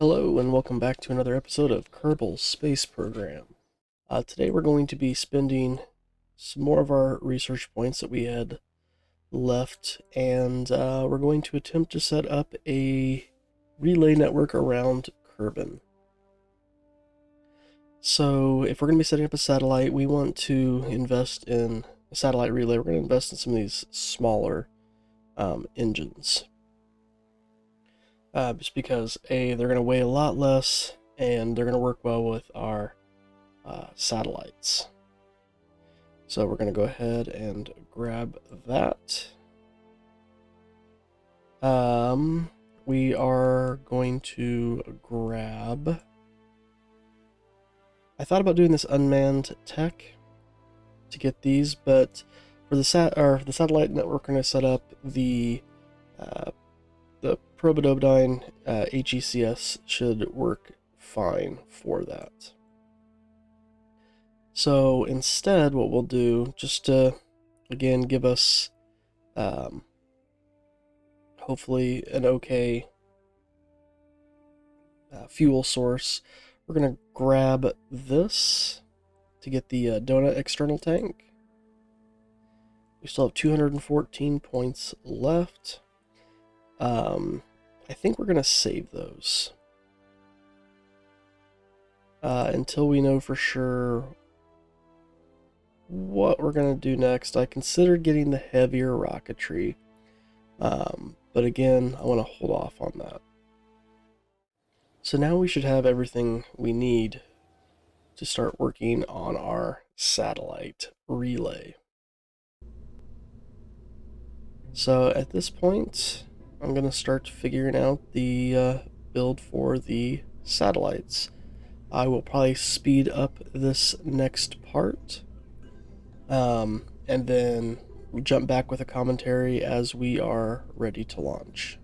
Hello and welcome back to another episode of Kerbal Space Program. Today we're going to be spending some more of our research points that we had left, and we're going to attempt to set up a relay network around Kerbin. So if we're going to be setting up a satellite, we want to invest in a satellite relay. We're going to invest in some of these smaller engines. Just because they're going to weigh a lot less and they're going to work well with our satellites. So we're going to go ahead and grab that. We are going to grab... I thought about doing this unmanned tech to get these, but for the satellite network, we're going to set up the Probodobdyne HECS should work fine for that. So instead, what we'll do, just to, again, give us hopefully an okay fuel source, we're going to grab this to get the donut external tank. We still have 214 points left. I think we're going to save those until we know for sure what we're going to do next. I considered getting the heavier rocketry, but again, I want to hold off on that. So now we should have everything we need to start working on our satellite relay. So at this point, I'm going to start figuring out the build for the satellites. I will probably speed up this next part, and then we'll jump back with a commentary as we are ready to launch.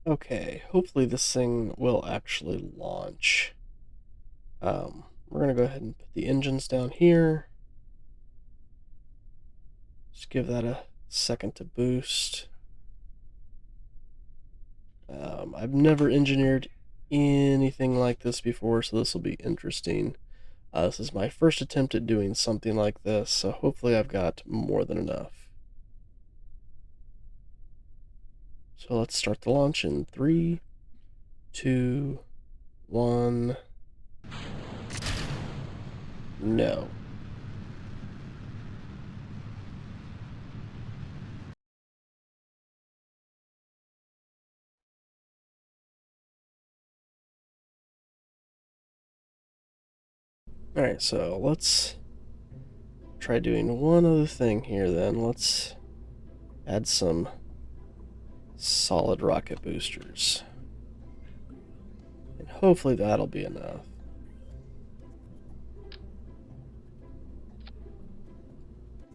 Okay, hopefully this thing will actually launch. We're gonna go ahead and put the engines down here. Just give that a second to boost. I've never engineered anything like this before, so this will be interesting. This is my first attempt at doing something like this, so hopefully I've got more than enough. So let's start the launch in 3, 2, 1. No. Alright, so let's try doing one other thing here then. Let's add some solid rocket boosters. And hopefully that'll be enough.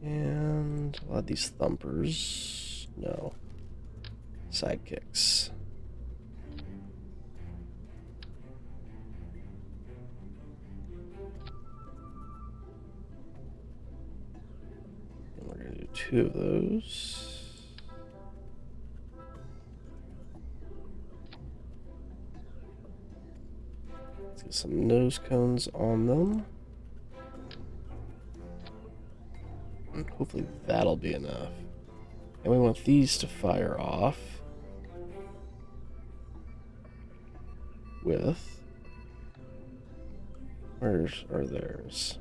And a lot of these thumpers. No. Sidekicks. And we're going to do 2 of those. Let's get some nose cones on them. And hopefully that'll be enough. And we want these to fire off with... Where's are theirs?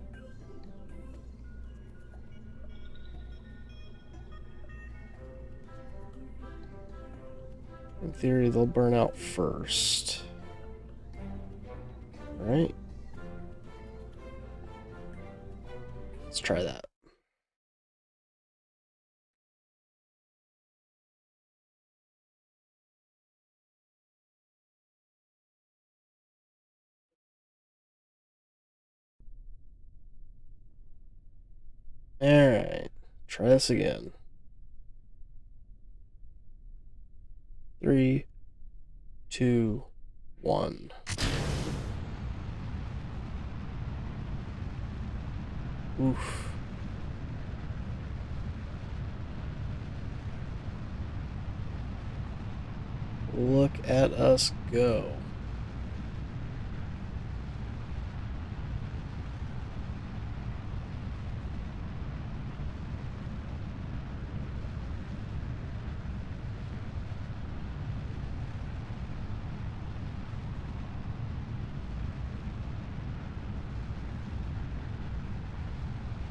In theory, they'll burn out first. Alright. Let's try that. Alright. Try this again. 3, 2, 1. Oof. Look at us go.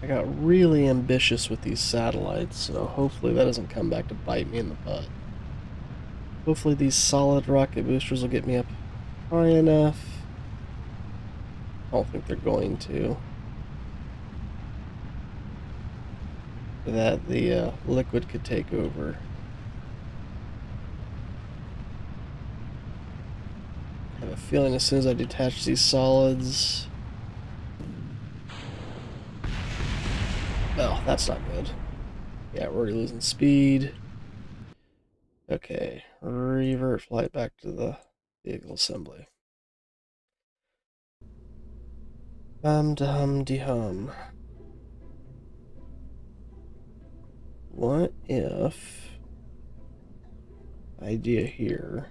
I got really ambitious with these satellites, so hopefully that doesn't come back to bite me in the butt. Hopefully these solid rocket boosters will get me up high enough. I don't think they're going to. That the liquid could take over. I have a feeling as soon as I detach these solids... Oh, that's not good. Yeah, we're already losing speed. Okay, revert flight back to the vehicle assembly. Dum-de-hum. What if... Idea here...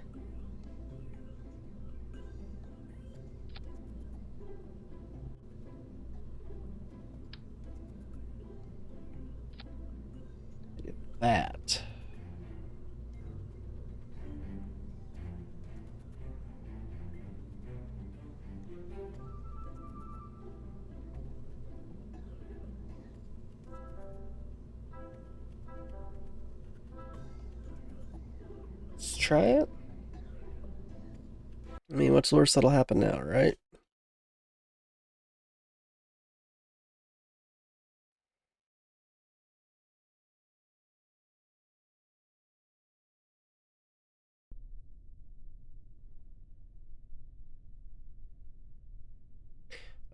that. Let's try it. I mean, what's the worst that'll happen now, right?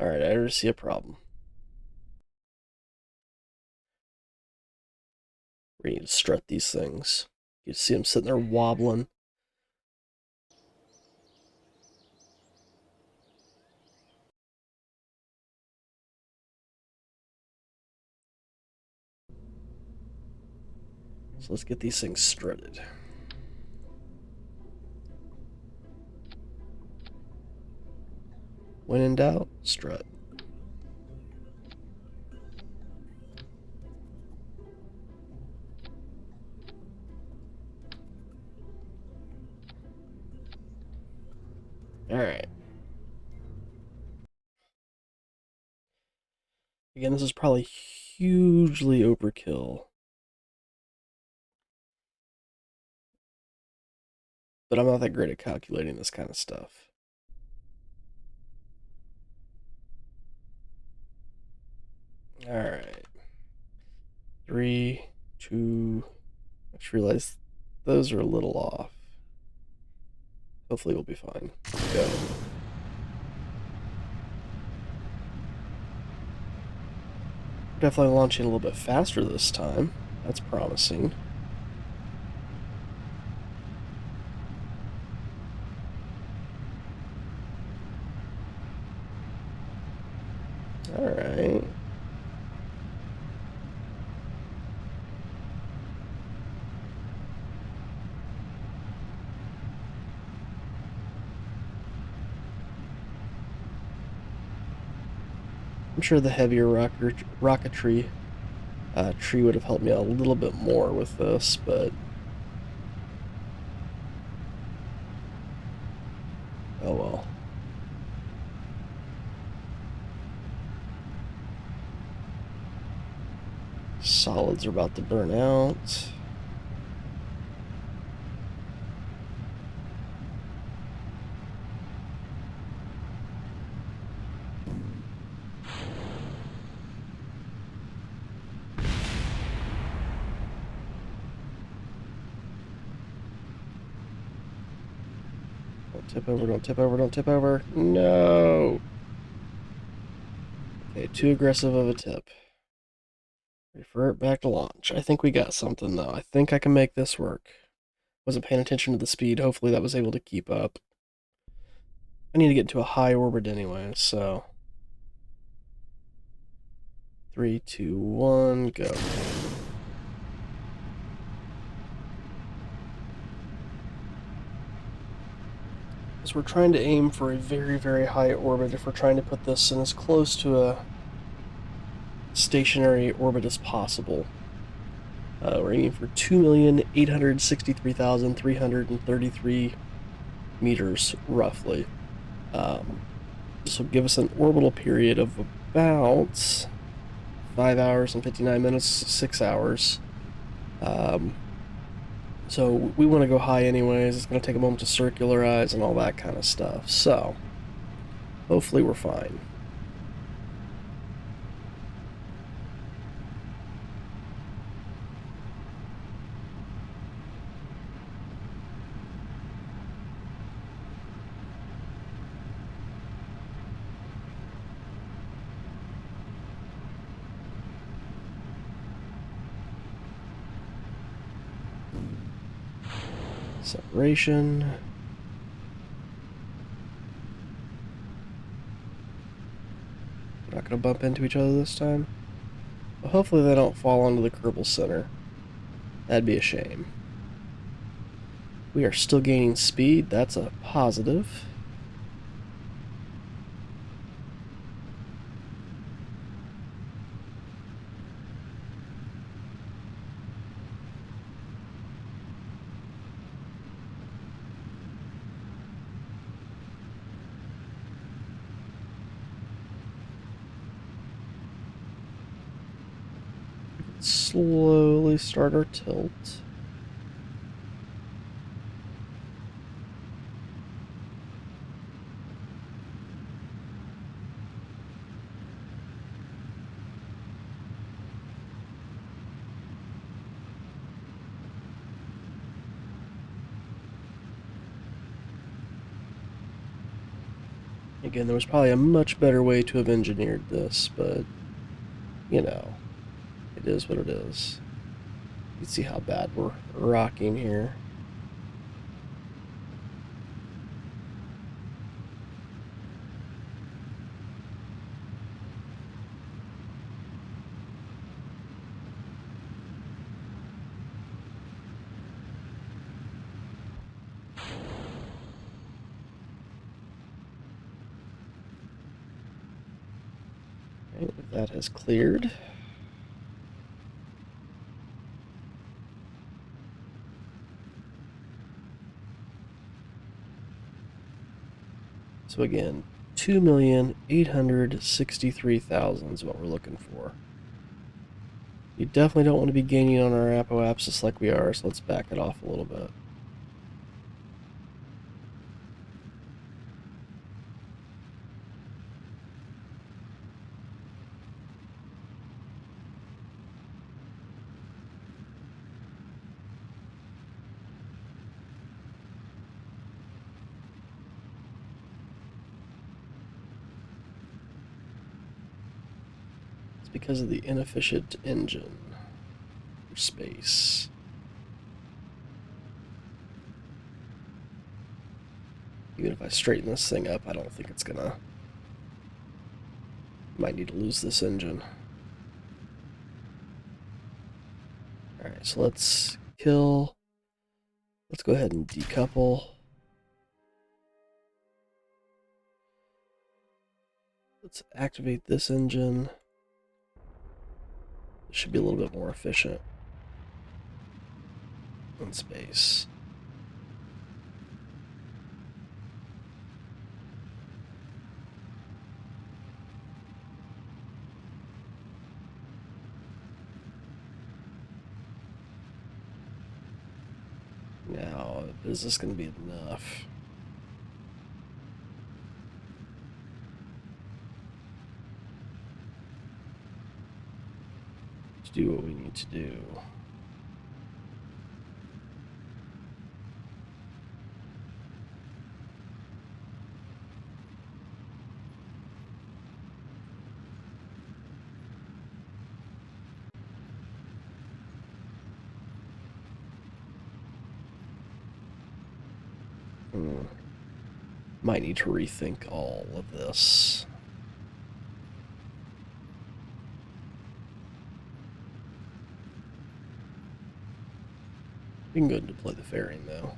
Alright, I already see a problem. We need to strut these things. You see them sitting there wobbling. So let's get these things strutted. When in doubt, strut. Alright. Again, this is probably hugely overkill. But I'm not that great at calculating this kind of stuff. Alright. 3, 2... I just realized those are a little off. Hopefully we'll be fine. Go. Definitely launching a little bit faster this time. That's promising. Alright. I'm sure the heavier rocketry tree would have helped me out a little bit more with this, but oh well. Solids are about to burn out. Don't tip over, don't tip over, don't tip over. No! Okay, too aggressive of a tip. Refer it back to launch. I think we got something, though. I think I can make this work. Wasn't paying attention to the speed. Hopefully that was able to keep up. I need to get into a high orbit anyway, so... 3, 2, 1, go. Because we're trying to aim for a very, very high orbit if we're trying to put this in as close to a stationary orbit as possible. We're aiming for 2,863,333 meters, roughly. This will give us an orbital period of about 5 hours and 59 minutes, 6 hours. So we want to go high anyways. It's going to take a moment to circularize and all that kind of stuff. So hopefully we're fine. Separation. We're not going to bump into each other this time. But hopefully they don't fall onto the Kerbal Center. That'd be a shame. We are still gaining speed. That's a positive. Slowly start our tilt. Again, there was probably a much better way to have engineered this, but, you know, it is what it is. You can see how bad we're rocking here. Okay, that has cleared. So again, 2,863,000 is what we're looking for. You definitely don't want to be gaining on our apoapsis like we are, so let's back it off a little bit. It's because of the inefficient engine for space. Even if I straighten this thing up, I don't think it's gonna... Might need to lose this engine. Alright, so let's kill... Let's go ahead and decouple. Let's activate this engine. It should be a little bit more efficient in space. Now, is this going to be enough? To do what we need to do? Might need to rethink all of this. We can go ahead and deploy the fairing, though.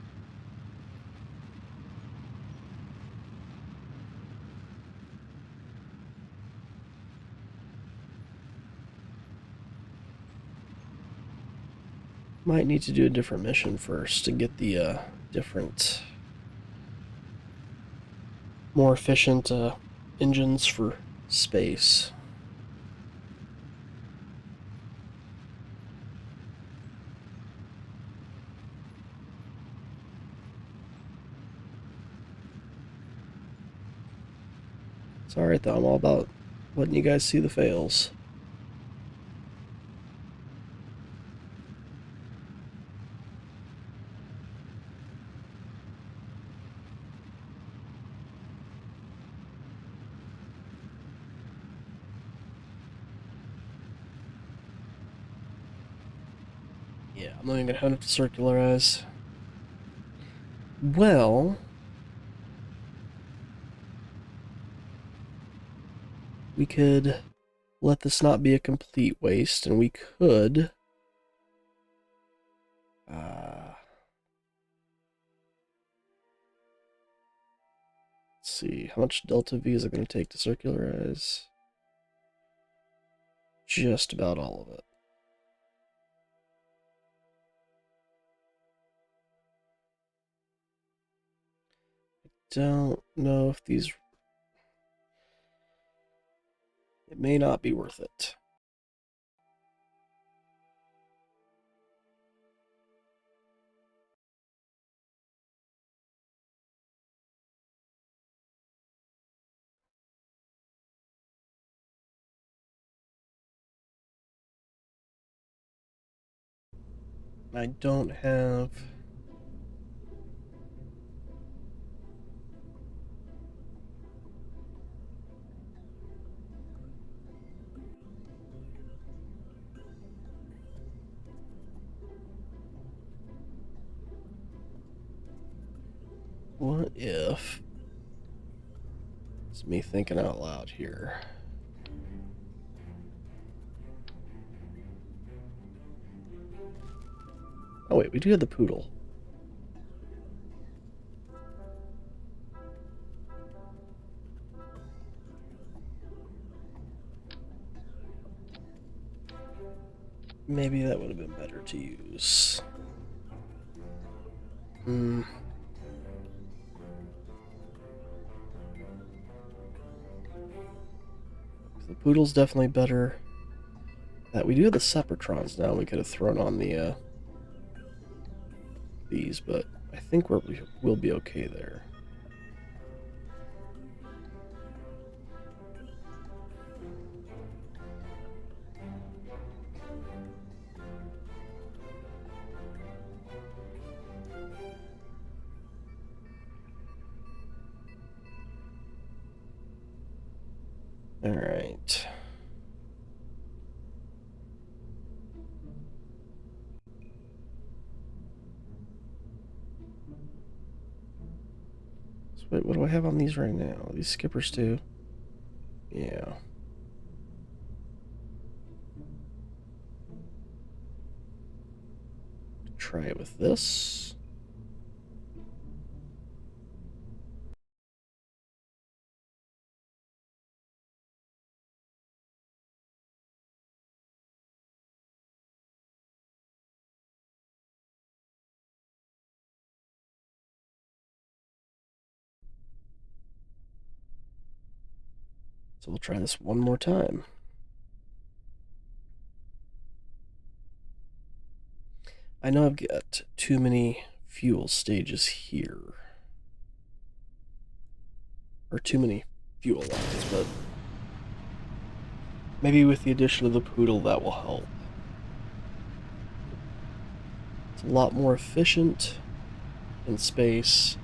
Might need to do a different mission first to get the different, more efficient engines for space. It's alright, though. I'm all about letting you guys see the fails. Yeah, I'm not even gonna have to circularize. Well, we could let this not be a complete waste, and we could... let's see, how much delta V is it going to take to circularize? Just about all of it. Don't know if these... It may not be worth it. I don't have... What if... It's me thinking out loud here. Oh wait, we do have the poodle. Maybe that would have been better to use. Hmm. The Poodle's definitely better. That we do have the Separatrons now. We could have thrown on the these, but I think we'll be okay there. All right. So wait, what do I have on these right now? These skippers too. Yeah. Try it with this. So we'll try this one more time. I know I've got too many fuel stages here. Or too many fuel lines, but maybe with the addition of the Poodle that will help. It's a lot more efficient in space.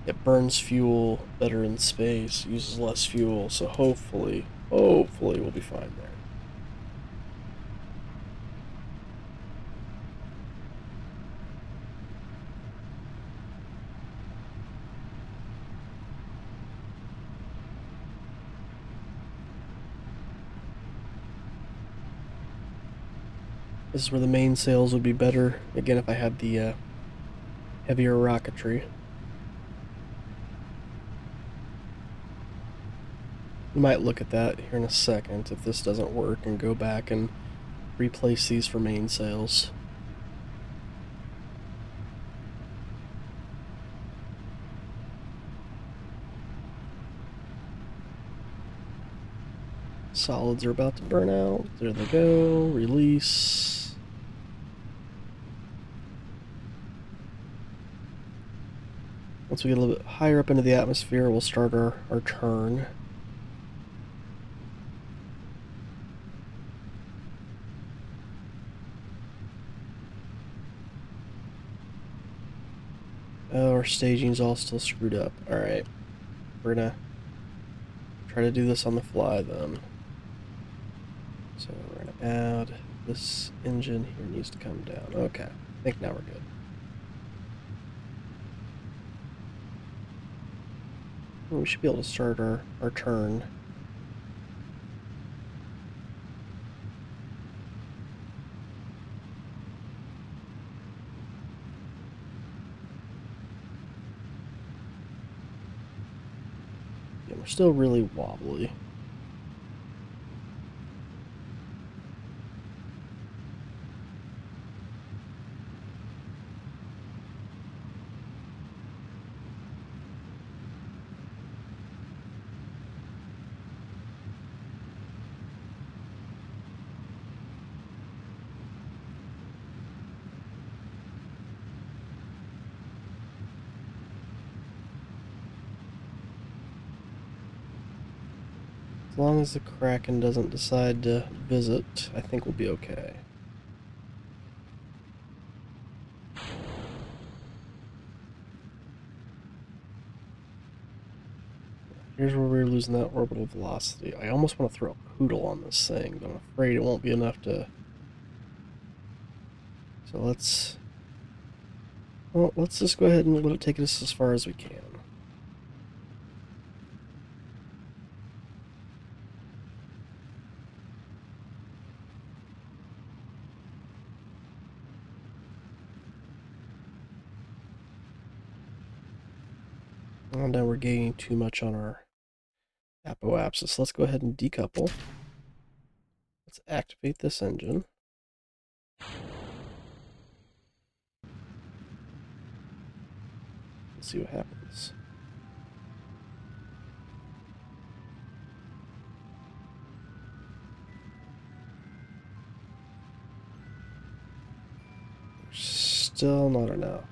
It burns fuel better in space, uses less fuel, so hopefully we'll be fine there. This is where the main sails would be better, again, if I had the heavier rocketry. We might look at that here in a second if this doesn't work and go back and replace these for mainsails. Solids are about to burn out. There they go. Release. Once we get a little bit higher up into the atmosphere, we'll start our turn. Oh, our staging's all still screwed up. Alright. We're gonna try to do this on the fly then. So we're gonna add this engine here needs to come down. Okay. I think now we're good. We should be able to start our turn. Yeah, we're still really wobbly. As long as the Kraken doesn't decide to visit, I think we'll be okay. Here's where we're losing that orbital velocity. I almost want to throw a Poodle on this thing, but I'm afraid it won't be enough to... So let's just go ahead and let it take us as far as we can. Oh, now we're gaining too much on our apoapsis. Let's go ahead and decouple. Let's activate this engine. Let's see what happens. Still not enough.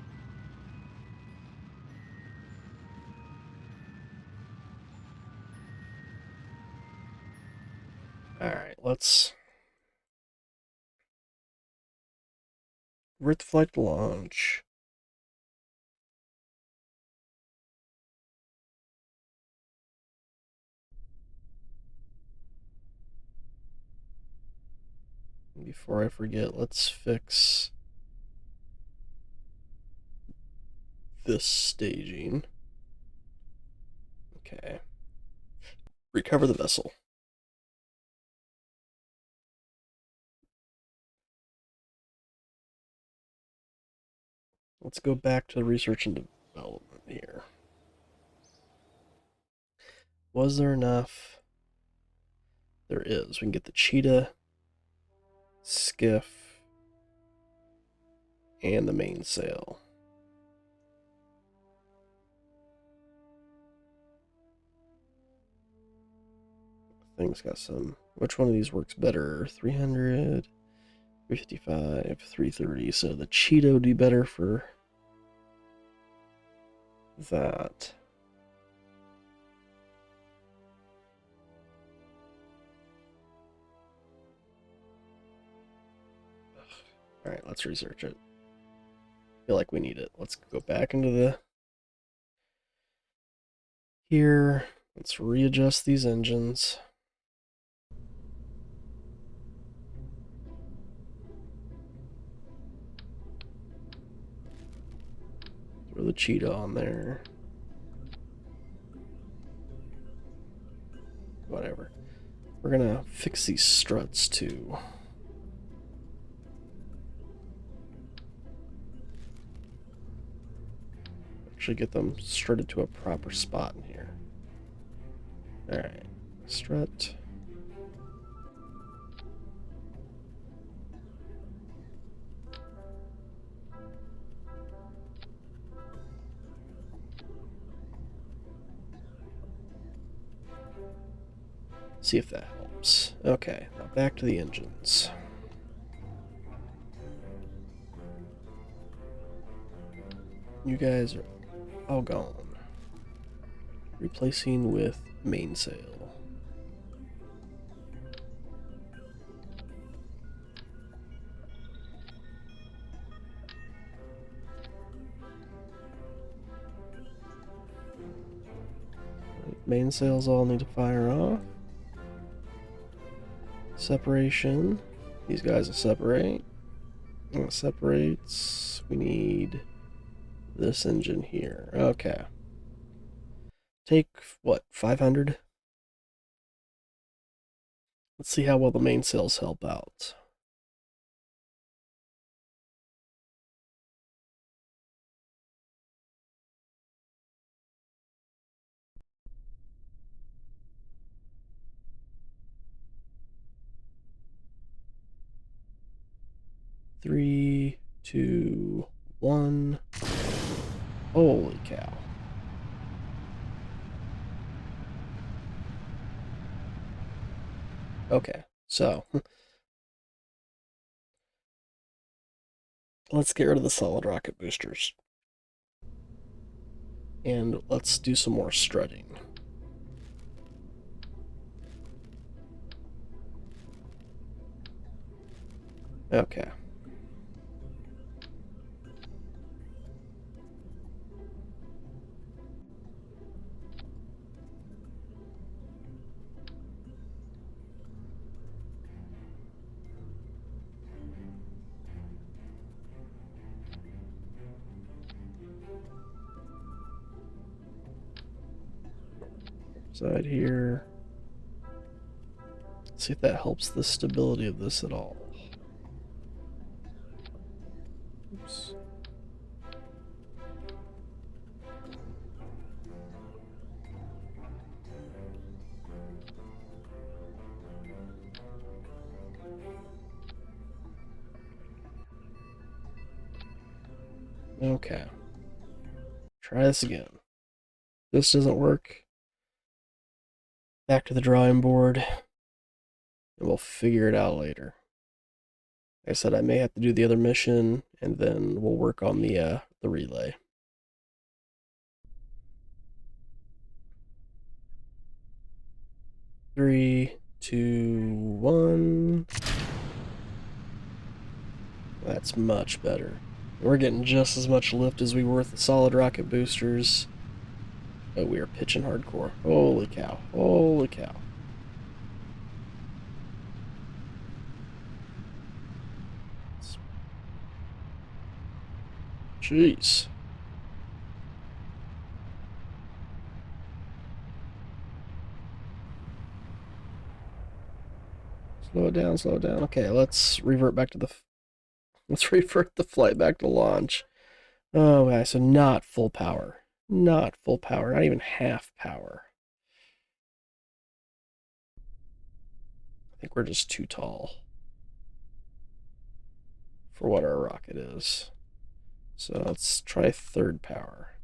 Alright, let's... Worth flight to launch. Before I forget, let's fix this staging. Okay. Recover the vessel. Let's go back to research and development here. Was there enough? There is. We can get the cheetah, skiff, and the mainsail. Thing's got some... Which one of these works better? 300, 355, 330. So the cheetah would be better for that. Alright, let's research it. I feel like we need it. Let's go back into the... Here. Let's readjust these engines. Throw the cheetah on there. Whatever. We're gonna fix these struts too. Actually get them strutted to a proper spot in here. Alright. Strut. See if that helps. Okay, now back to the engines. You guys are all gone. Replacing with mainsail. Mainsails all need to fire off. Separation. These guys will separate. And it separates. We need this engine here. Okay. Take, what, 500? Let's see how well the mainsails help out. Three, two, one. Holy cow. Okay, so let's get rid of the solid rocket boosters. And let's do some more strutting. Okay. Side here. See if that helps the stability of this at all. Oops. Okay. Try this again. This doesn't work. Back to the drawing board, and we'll figure it out later. Like I said, I may have to do the other mission, and then we'll work on the relay. Three, two, one. That's much better. We're getting just as much lift as we were with the solid rocket boosters. Oh, we are pitching hardcore. Holy cow. Holy cow. Jeez. Slow it down, slow it down. Okay, let's revert back to the... Let's revert the flight back to launch. Oh, okay, so not full power. Not full power, not even half power. I think we're just too tall for what our rocket is. So let's try third power.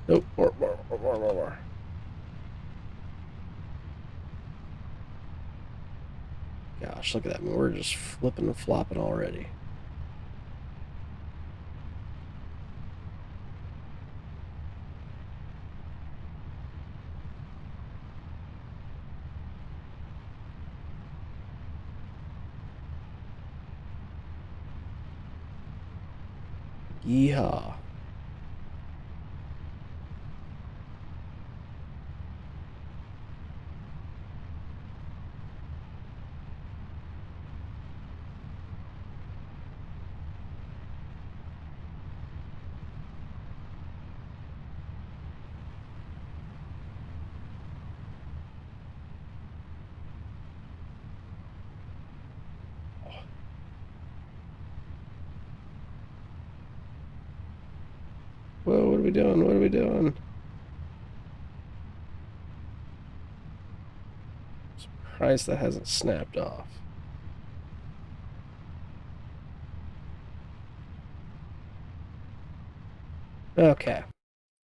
Nope, more. Gosh, look at that. I mean, we're just flipping and flopping already. Yeehaw. Whoa, what are we doing? What are we doing? Surprised that hasn't snapped off. Okay,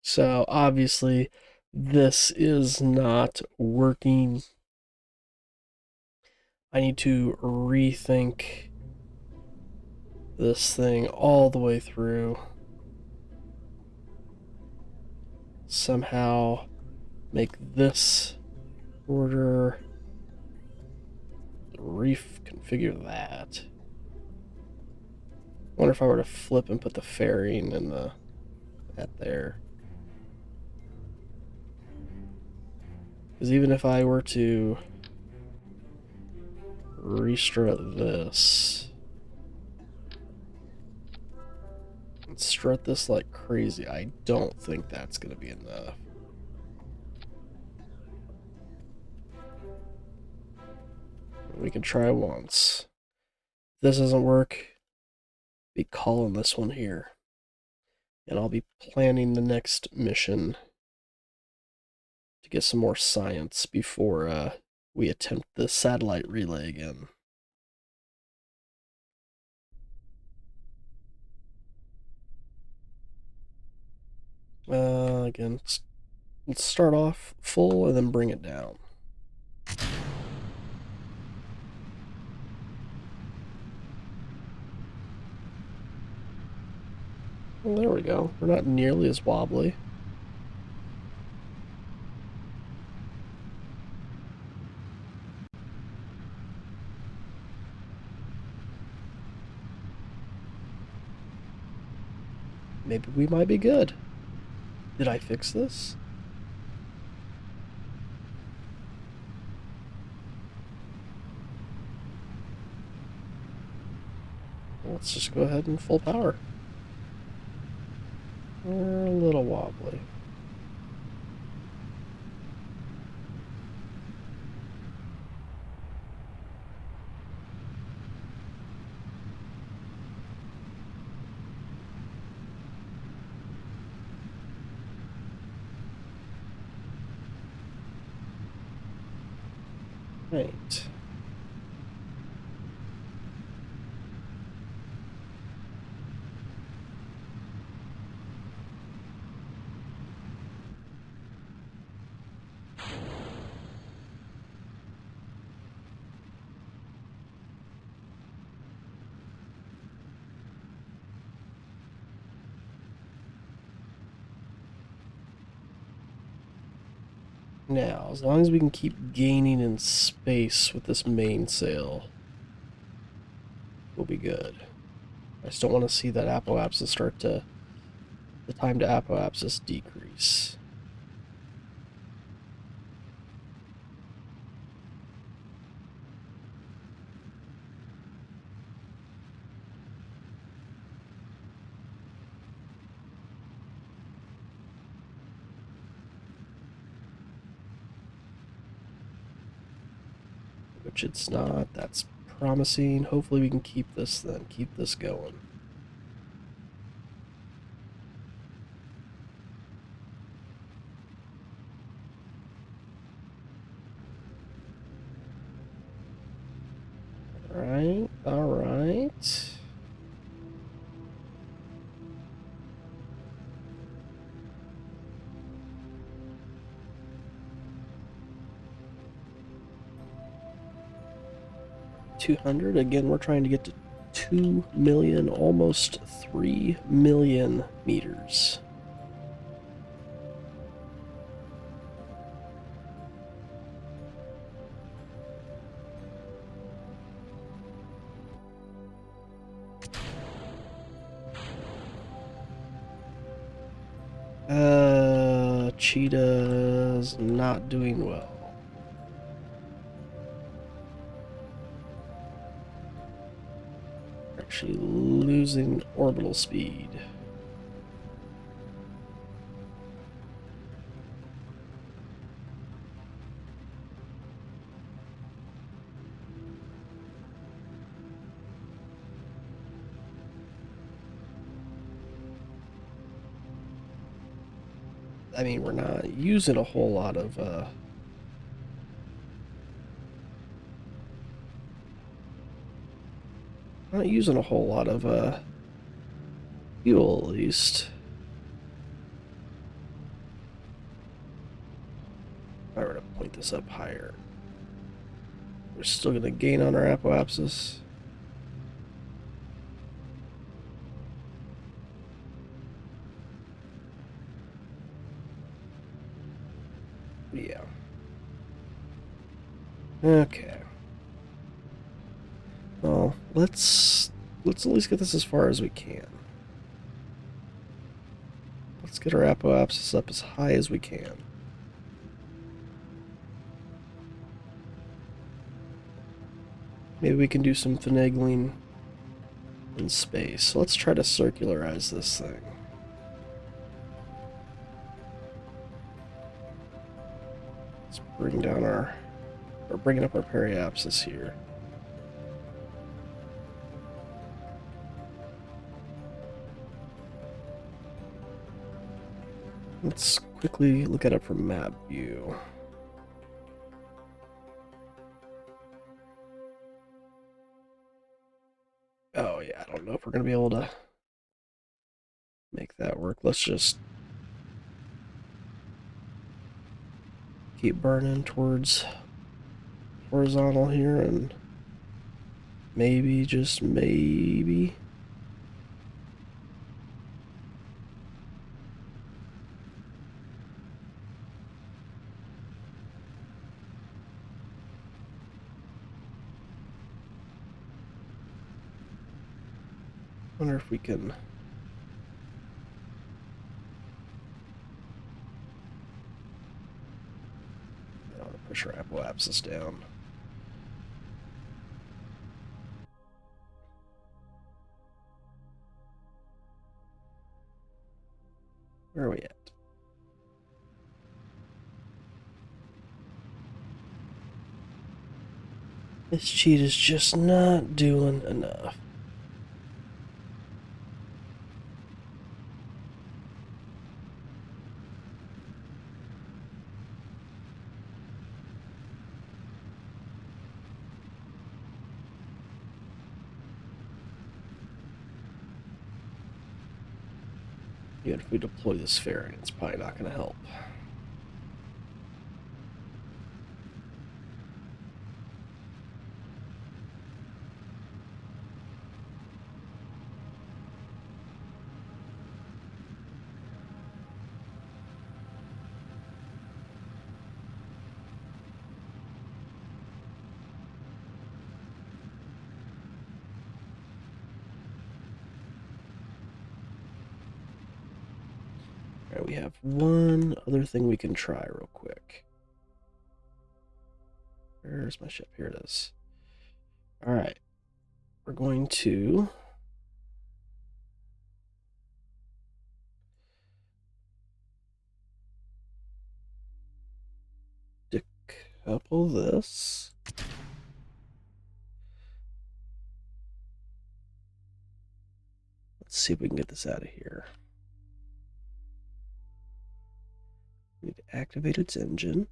so obviously this is not working. I need to rethink this thing all the way through. Somehow make this order, reconfigure that. I wonder if I were to flip and put the fairing and that there. Because even if I were to restrut this and strut this like crazy, I don't think that's going to be enough. We can try once. If this doesn't work, be calling this one here. And I'll be planning the next mission to get some more science before we attempt the satellite relay again. Again, let's start off full and then bring it down. Well, there we go. We're not nearly as wobbly. Maybe we might be good. Did I fix this? Let's just go ahead and full power. We're a little wobbly. Right. now, as long as we can keep gaining in space with this mainsail, we'll be good. I just don't want to see that apoapsis start to, the time to apoapsis decrease. Which it's not. That's promising. Hopefully we can keep this then. Keep this going. Alright, alright. $200. Again, we're trying to get to 2 million, almost 3 million meters. Cheetah's not doing well. Actually losing orbital speed. I mean, we're not using a whole lot of fuel, at least. If I were to point this up higher, we're still going to gain on our apoapsis. Yeah. Okay. Well, let's at least get this as far as we can. Let's get our apoapsis up as high as we can. Maybe we can do some finagling in space. So let's try to circularize this thing. Let's bring down our, or bringing up our periapsis here. Let's quickly look at it from map view. Oh yeah, I don't know if we're gonna be able to make that work. Let's just keep burning towards horizontal here, and maybe, just maybe, wonder if we can. I want to push our apoapsis down. Where are we at? This cheetah's just not doing enough. Even if we deploy this fairing, it's probably not going to help. Alright, we have one other thing we can try real quick. Where's my ship? Here it is. Alright. We're going to decouple this. Let's see if we can get this out of here. We need to activate its engine.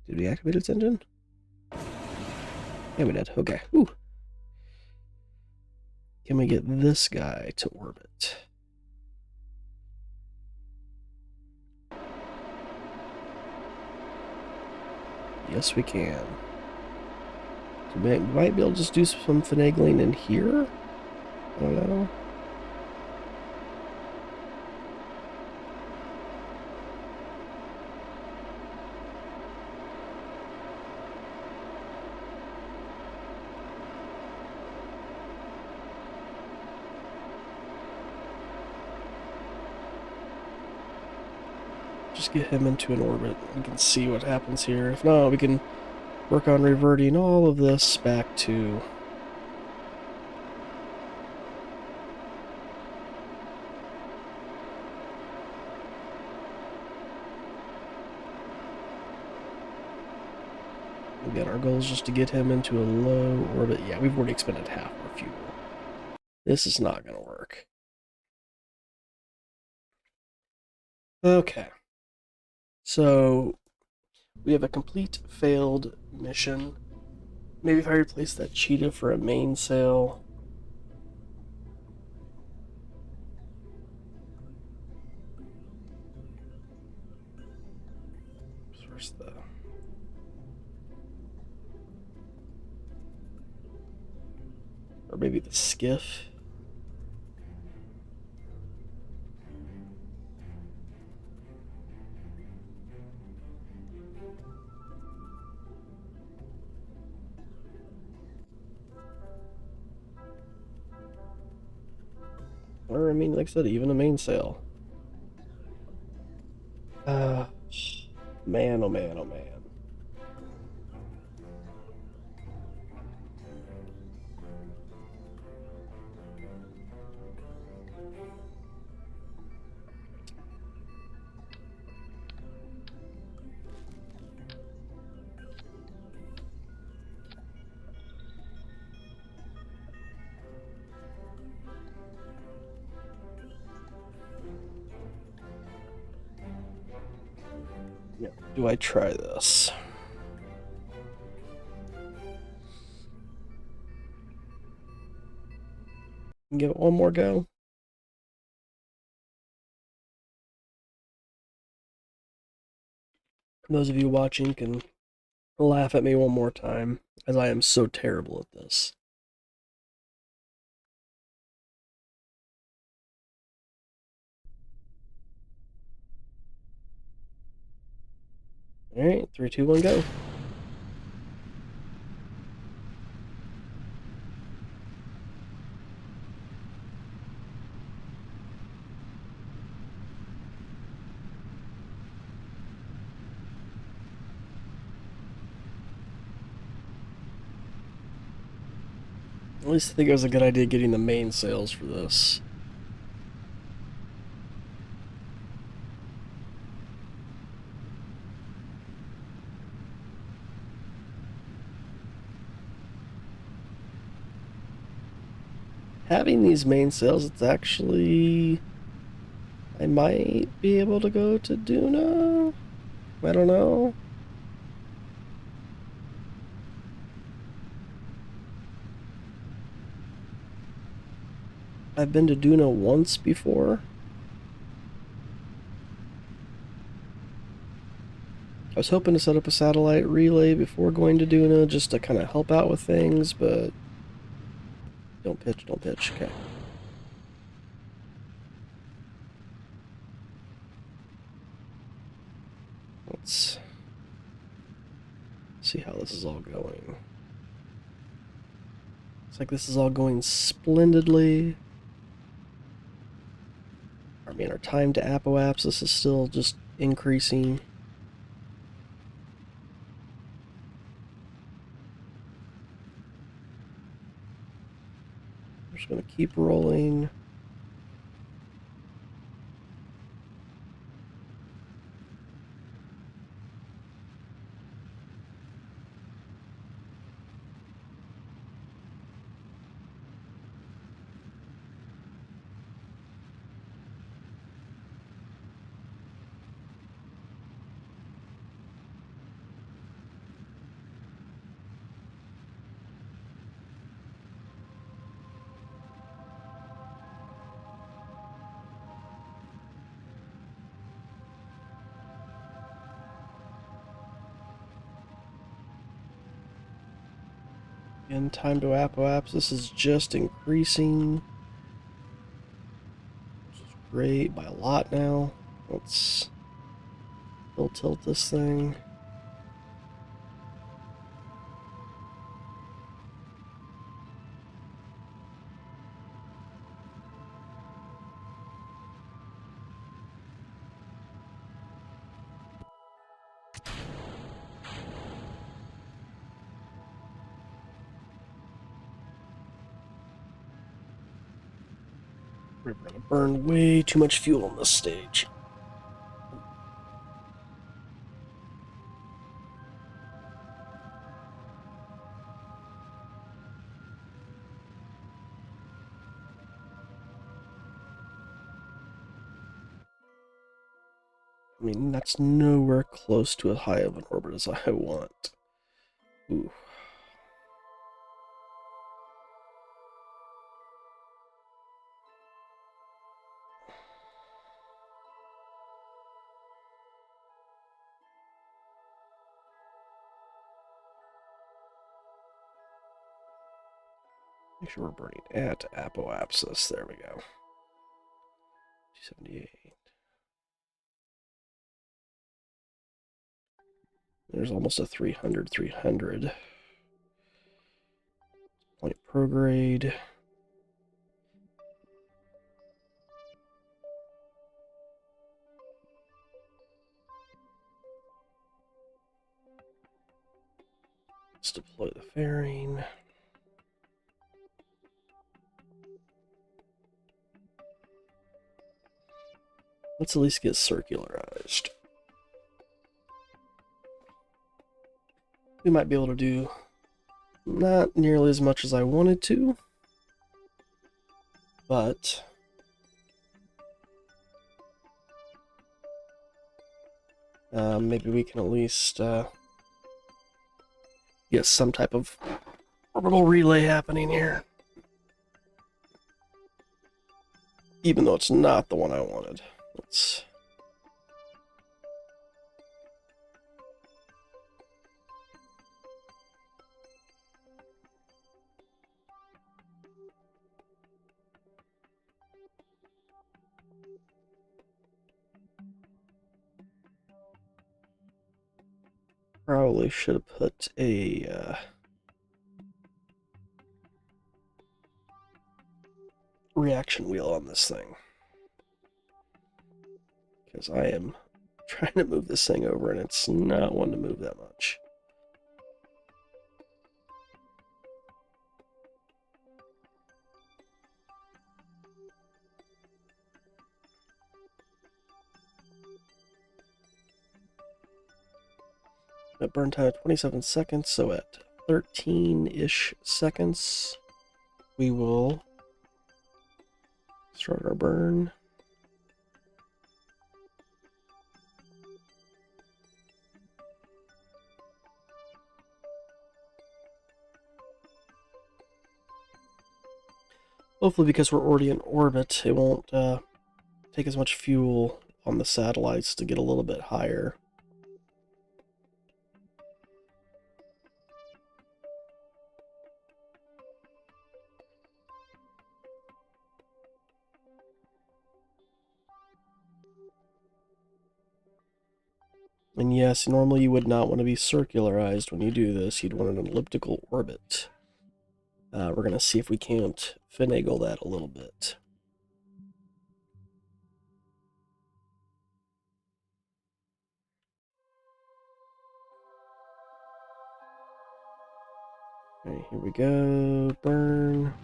Did we activate its engine? Yeah, we did. Okay. Ooh. Can we get this guy to orbit? Yes, we can. So we might be able to just do some finagling in here? I don't know. Just get him into an orbit. We can see what happens here. If not, we can work on reverting all of this back to... Again, our goal is just to get him into a low orbit. Yeah, we've already expended half our fuel. This is not going to work. Okay. So, we have a complete failed mission. Maybe if I replace that cheetah for a mainsail. Where's the... Or maybe the skiff. Or, I mean, like I said, even a mainsail. Man, oh man, oh man. Yeah, do I try this? Give it one more go. Those of you watching can laugh at me one more time, as I am so terrible at this. Alright, 3, 2, 1, go. At least I think it was a good idea getting the mainsails for this. Having these mainsails, it's actually... I might be able to go to Duna? I don't know. I've been to Duna once before. I was hoping to set up a satellite relay before going to Duna just to kind of help out with things, but... Don't pitch, don't pitch. Okay. Let's see how this is all going. Looks like this is all going splendidly. I mean, our time to apoapsis is still just increasing. I'm just going to keep rolling. Again, time to apoapsis is just increasing. Which is great by a lot now. Let's still tilt this thing. We're going to burn way too much fuel on this stage. I mean, that's nowhere close to as high of an orbit as I want. Ooh. Make sure we're burning at apoapsis. There we go. 278. There's almost a 300. Point prograde. Let's deploy the fairing. Let's at least get circularized. We might be able to do not nearly as much as I wanted to, but maybe we can at least get some type of orbital relay happening here. Even though it's not the one I wanted. Let's... Probably should have put a reaction wheel on this thing. Because I am trying to move this thing over and it's not wanting to move that much. That burn time of 27 seconds, so at 13-ish seconds, we will start our burn. Hopefully, because we're already in orbit, it won't take as much fuel on the satellites to get a little bit higher. And yes, normally you would not want to be circularized when you do this. You'd want an elliptical orbit. we're going to see if we can't finagle that a little bit. Alright, here we go. Burn.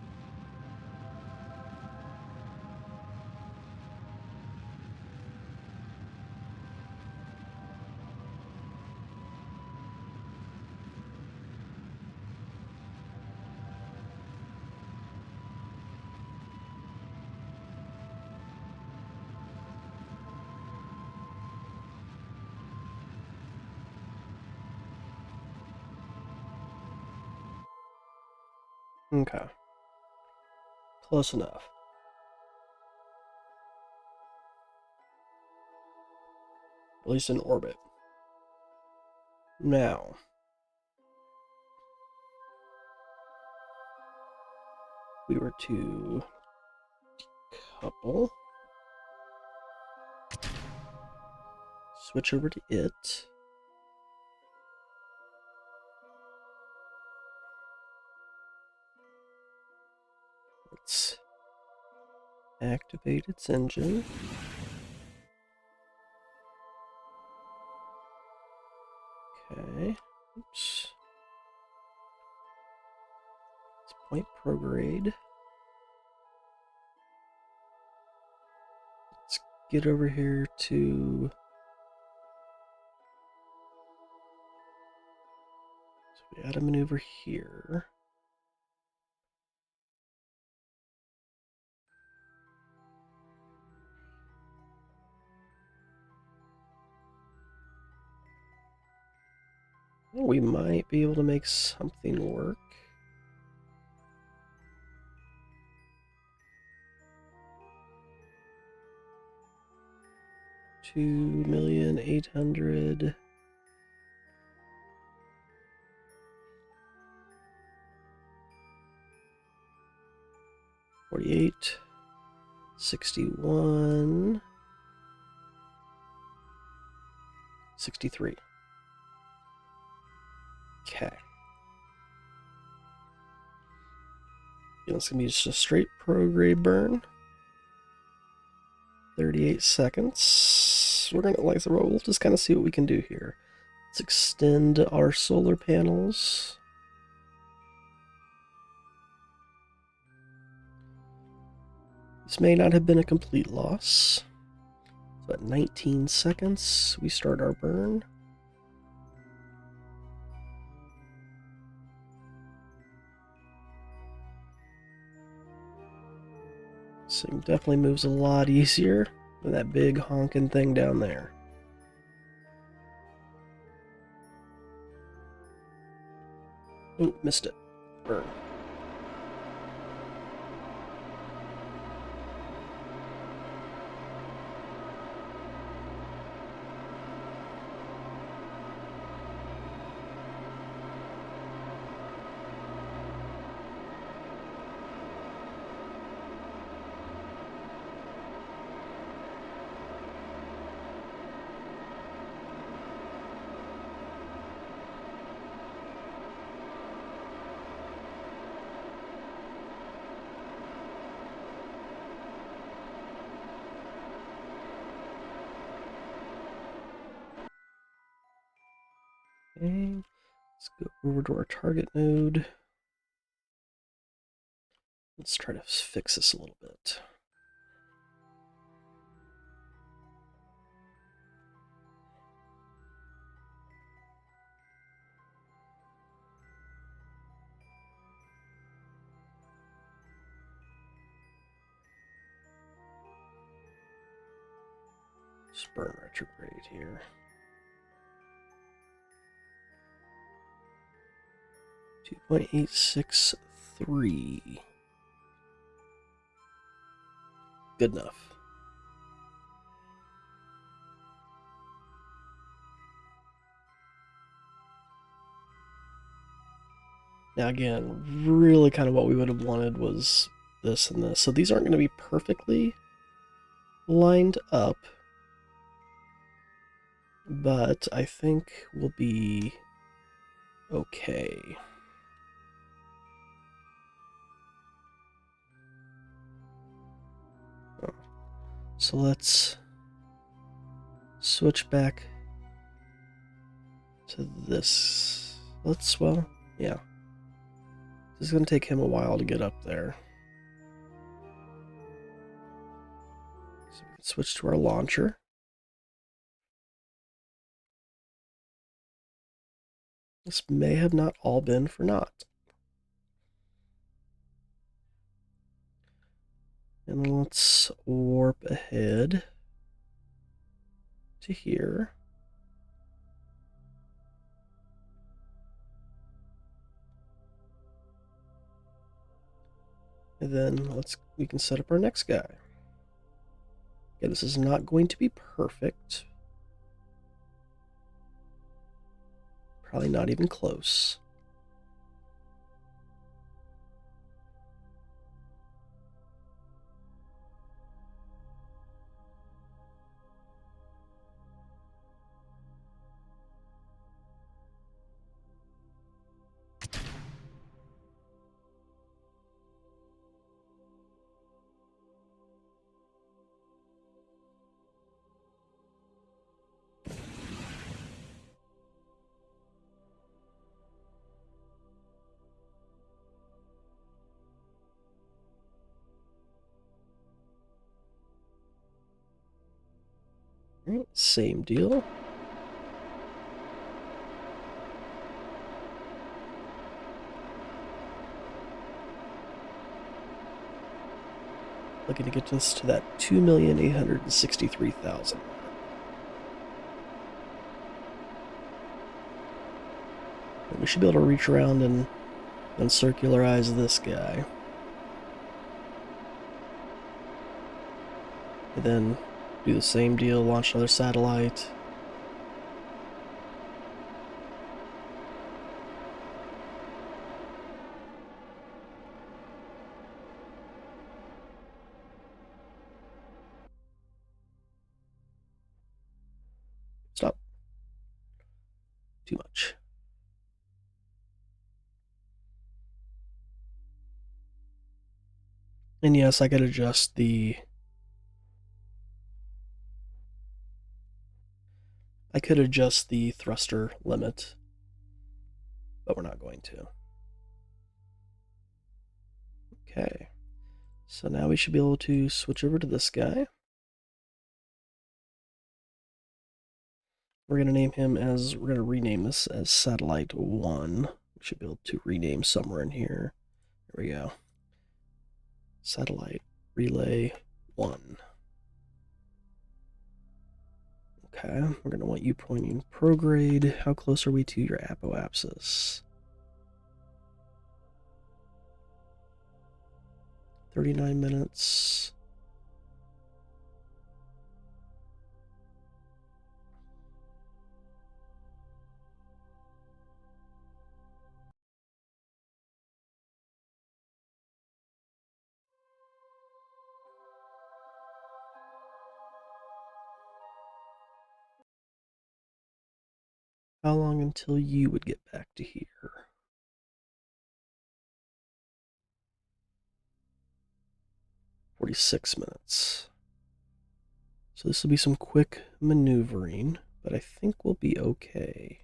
Okay. Close enough. At least in orbit. Now, we were to couple, switch over to it. Let's activate its engine. Okay. Oops. Let's point prograde. Let's get over here to... So we add a maneuver here. We might be able to make something work. $2,800,000. 48, 61, 63. Okay. It's gonna be just a straight prograde burn. 38 seconds. We'll just kind of see what we can do here. Let's extend our solar panels. This may not have been a complete loss. So at 19 seconds, we start our burn. This thing definitely moves a lot easier than that big honking thing down there. Oh, missed it. Burn. Okay, let's go over to our target node. Let's try to fix this a little bit. Just burn retrograde here. $2.863. Good enough. Now again, really kind of what we would have wanted was this and this. So these aren't going to be perfectly lined up, but I think we'll be okay. So let's switch back to this. Well, yeah. This is going to take him a while to get up there. So we can switch to our launcher. This may have not all been for naught. And let's warp ahead to here. And then we can set up our next guy. Okay, this is not going to be perfect. Probably not even close. All right, same deal. Looking to get us to that 2,863,000. And we should be able to reach around and circularize this guy. And then do the same deal, launch another satellite. Stop. Too much. And yes, I could adjust the thruster limit, but we're not going to. Okay. So now we should be able to switch over to this guy. We're going to rename this as Satellite 1. We should be able to rename somewhere in here. There we go. Satellite Relay 1. Okay, we're going to want you pointing prograde. How close are we to your apoapsis? 39 minutes. How long until you would get back to here? 46 minutes. So this will be some quick maneuvering, but I think we'll be okay.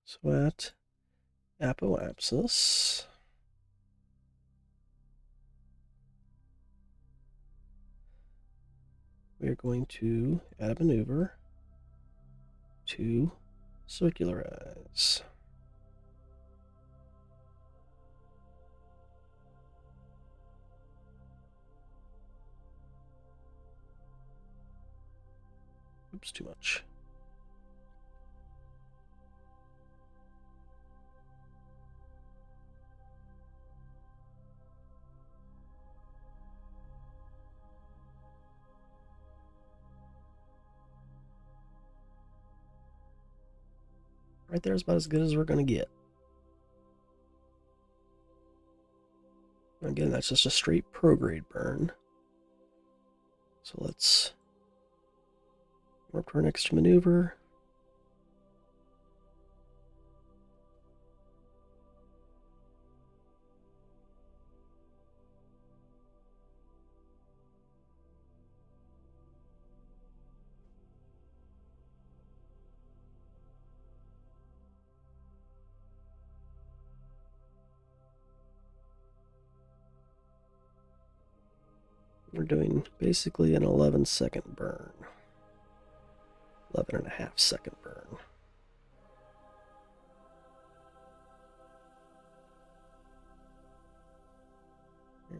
So at apoapsis, we are going to add a maneuver to circularize. Oops, too much. Right there is about as good as we're going to get. Again, that's just a straight prograde burn. So let's work to our next maneuver. we're doing basically an 11-second burn. 11.5-second burn.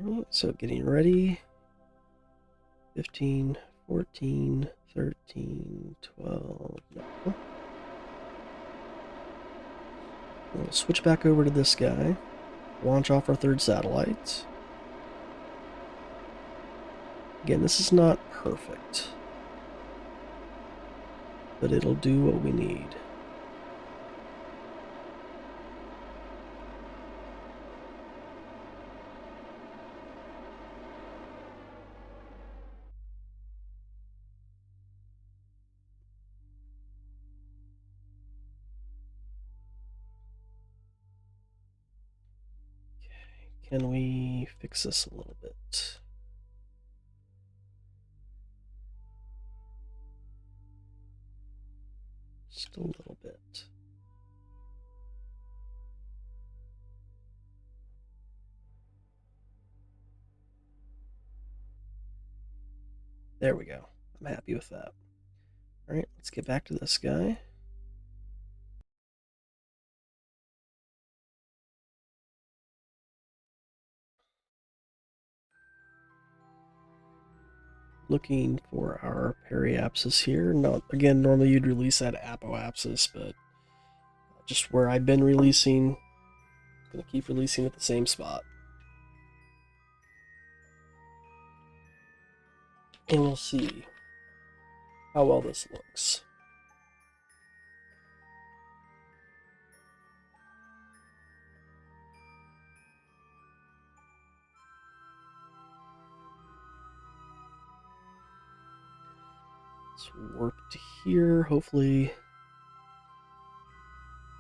Alright, so getting ready. 15, 14, 13, 12, no. We'll switch back over to this guy. Launch off our third satellite. Again, this is not perfect, but it'll do what we need. Can we fix this a little bit? Just a little bit. There we go. I'm happy with that. All right, let's get back to this guy. Looking for our periapsis here. Now, again, normally you'd release that apoapsis, but just where I've been releasing, I'm gonna keep releasing at the same spot. And we'll see how well this looks. Let's warp to here. Hopefully,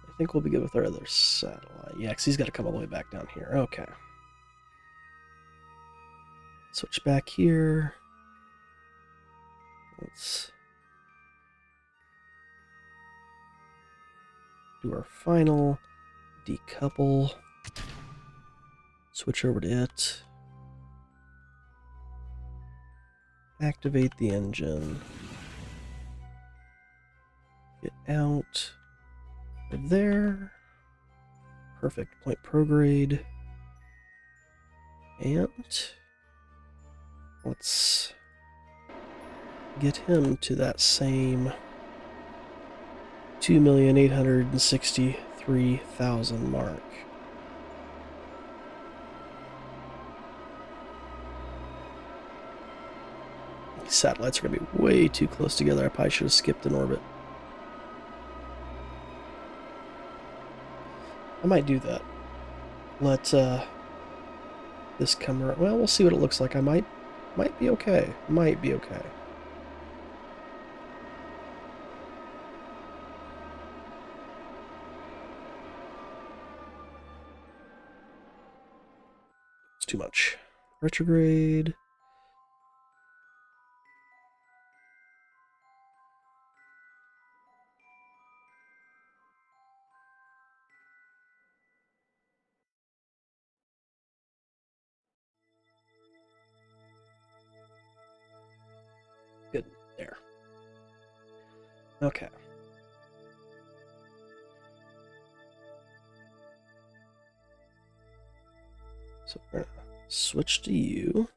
I think we'll be good with our other satellite. Yeah, because he's got to come all the way back down here. Okay. Switch back here. Let's do our final. Decouple. Switch over to it. Activate the engine. Get out of there. Perfect. Point prograde. And let's get him to that same 2,863,000 mark. These satellites are going to be way too close together. I probably should have skipped an orbit. I might do that. Let this come around. Well, we'll see what it looks like. I might be okay. Might be okay. It's too much. Retrograde. Good. There. Okay. So we're going to switch to you.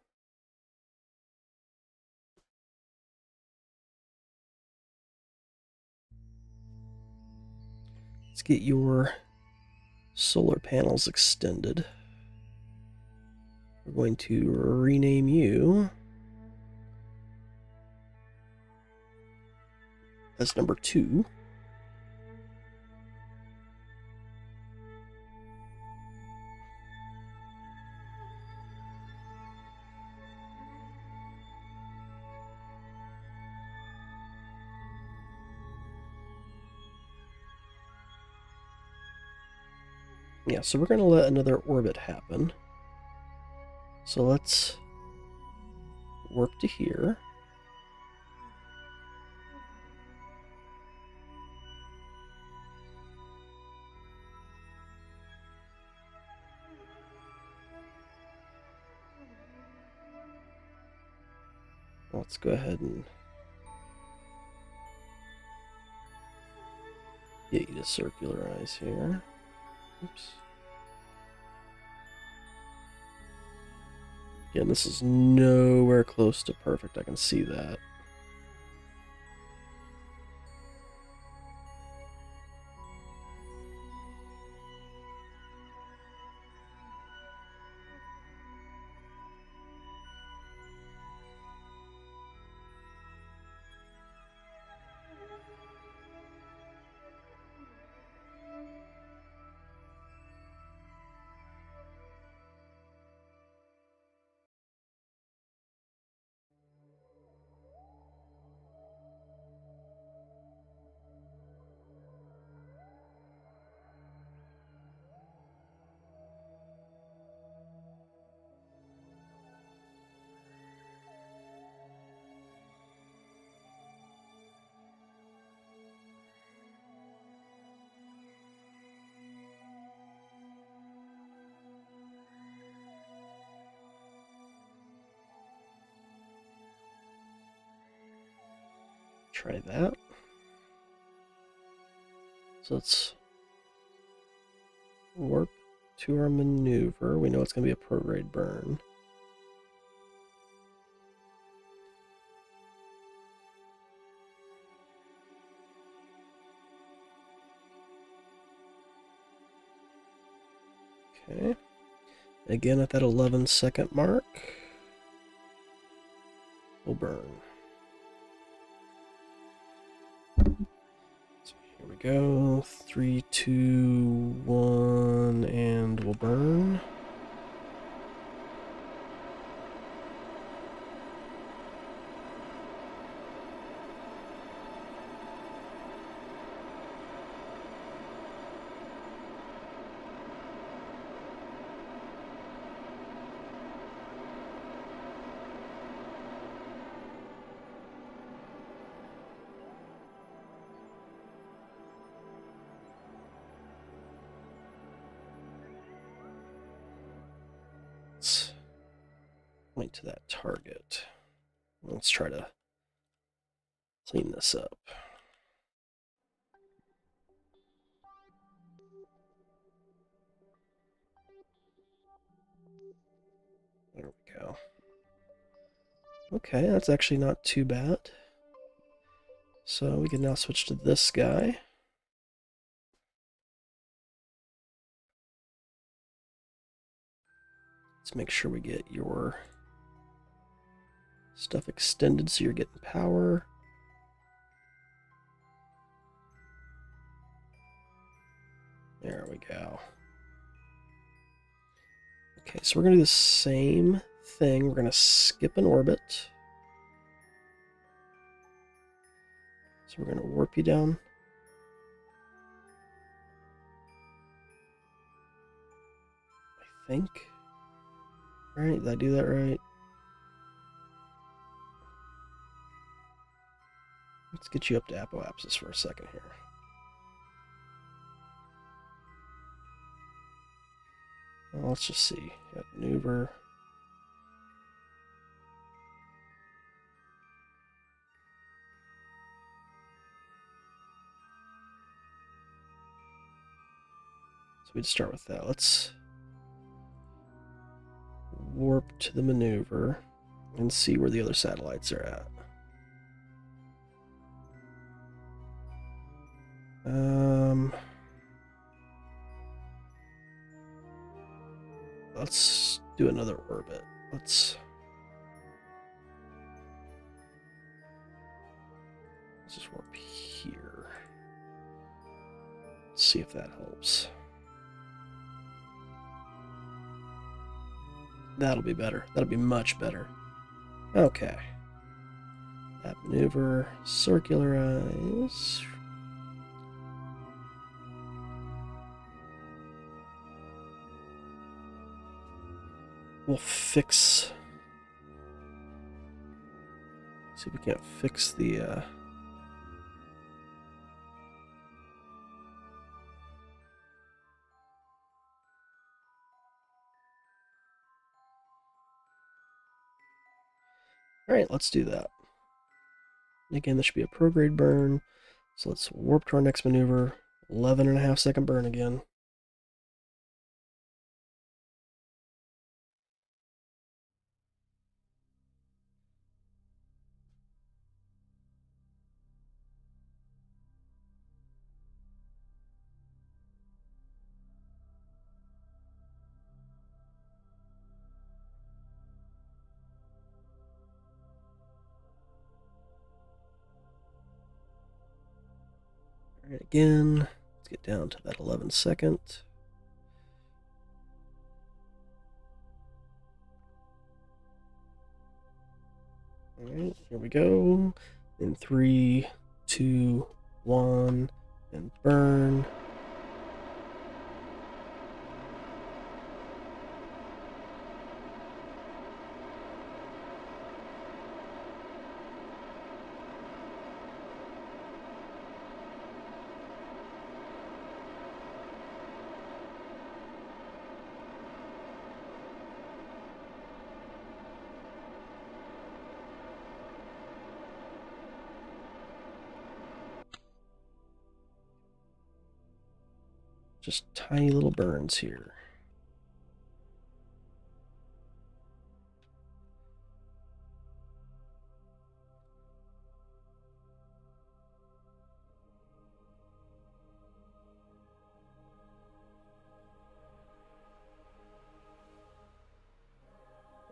Let's get your solar panels extended. We're going to rename you as number 2. Yeah, so we're going to let another orbit happen. So let's warp to here. Let's go ahead and get you to circularize here. Oops. Again, this is nowhere close to perfect. I can see that. Try that. So let's warp to our maneuver. We know it's going to be a prograde burn. Okay. Again at that 11-second mark, we'll burn. So here we go. 3, 2, 1, and we'll burn. Let's point to that target. Let's try to clean this up. There we go. Okay, that's actually not too bad. So we can now switch to this guy. Let's make sure we get your stuff extended so you're getting power. There we go. Okay, so we're going to do the same thing. We're going to skip an orbit. So we're going to warp you down. I think. Alright, did I do that right? Let's get you up to apoapsis for a second here. Well, let's just see. Got maneuver. So we'd start with that. Let's warp to the maneuver and see where the other satellites are at. Let's do another orbit. Let's just warp here. Let's see if that helps. That'll be better. That'll be much better. Okay. That maneuver, circularize. We'll fix. See if we can't fix the. All right, let's do that. Again, this should be a prograde burn. So let's warp to our next maneuver. 11.5-second burn again. All right, again, let's get down to that 11-second. All right, here we go. In 3, 2, 1, and burn. Just tiny little burns here.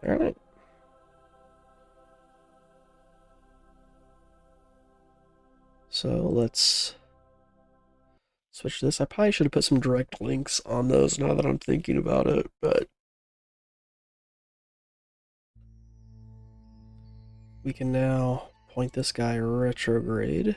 All right. So let's switch this. I probably should have put some direct links on those now that I'm thinking about it, but we can now point this guy retrograde.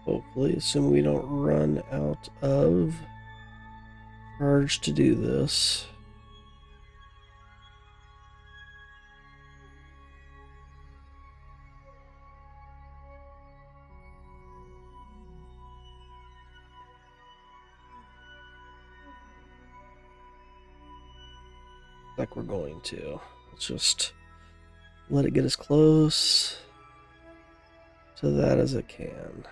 Hopefully, assuming we don't run out of charge to do this. Like we're going to. Let's just let it get as close to that as it can.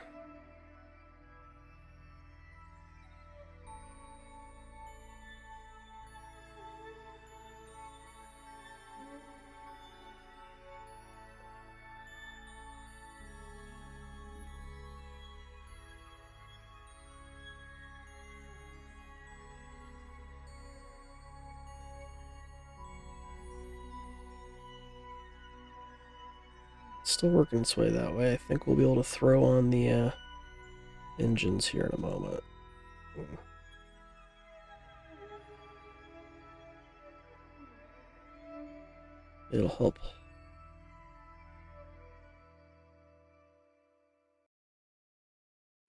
Still working its way that way. I think we'll be able to throw on the engines here in a moment. It'll help.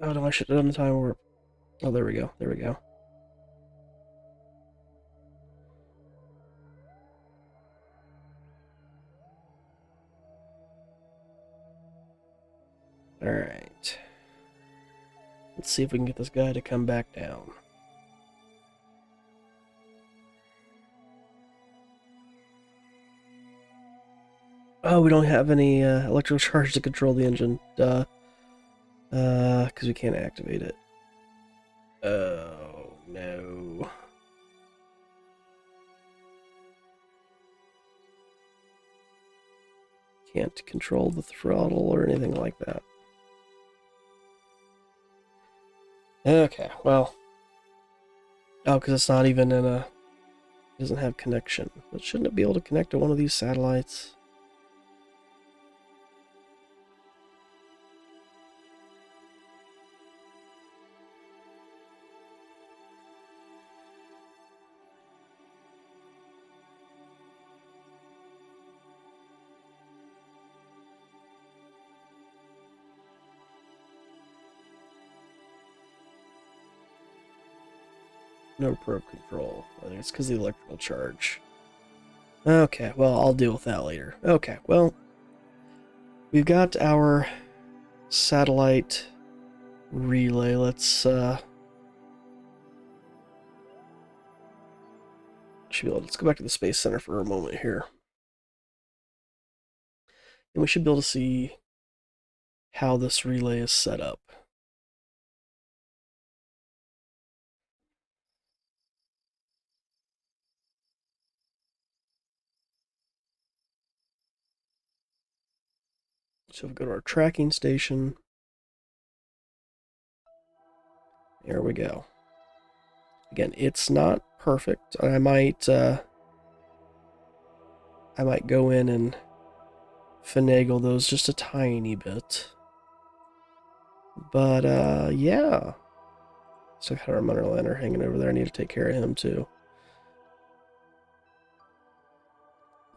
Oh no, I should have done the time warp. Oh, there we go. There we go. Alright. Let's see if we can get this guy to come back down. Oh, we don't have any electrical charge to control the engine. Duh. Because we can't activate it. Oh, no. Can't control the throttle or anything like that. Okay, well. Oh, because it's not even in a... It doesn't have connection. But shouldn't it be able to connect to one of these satellites? No probe control. I think it's because of the electrical charge. Okay, well, I'll deal with that later. Okay, well, we've got our satellite relay. Let's let's go back to the Space Center for a moment here. And we should be able to see how this relay is set up. So we go to our tracking station. There we go. Again, it's not perfect. I might go in and finagle those just a tiny bit. But yeah. So got our Munner Lander hanging over there. I need to take care of him too.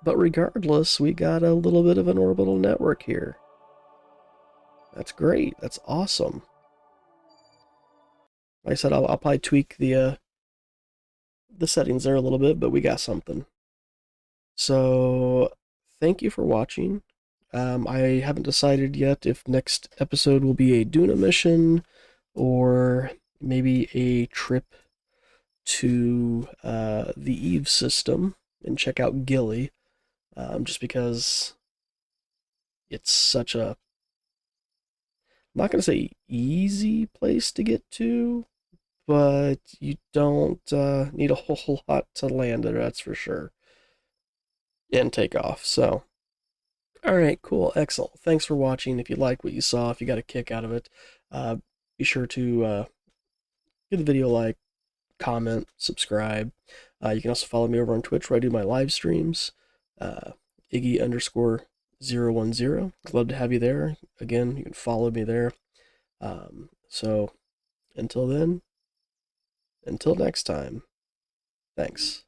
But regardless, we got a little bit of an orbital network here. That's great. That's awesome. Like I said, I'll probably tweak the settings there a little bit, but we got something. So thank you for watching. I haven't decided yet if next episode will be a Duna mission or maybe a trip to the Eve system and check out Gilly, just because it's such a, I'm not going to say easy place to get to, but you don't need a whole lot to land there, that's for sure, and take off. So, all right, cool, excellent. Thanks for watching. If you like what you saw, if you got a kick out of it, uh, be sure to give the video a like, comment, subscribe. You can also follow me over on Twitch where I do my live streams. Uh, Iggy underscore 010. I'd love to have you there. Again, you can follow me there. So until then, until next time, thanks.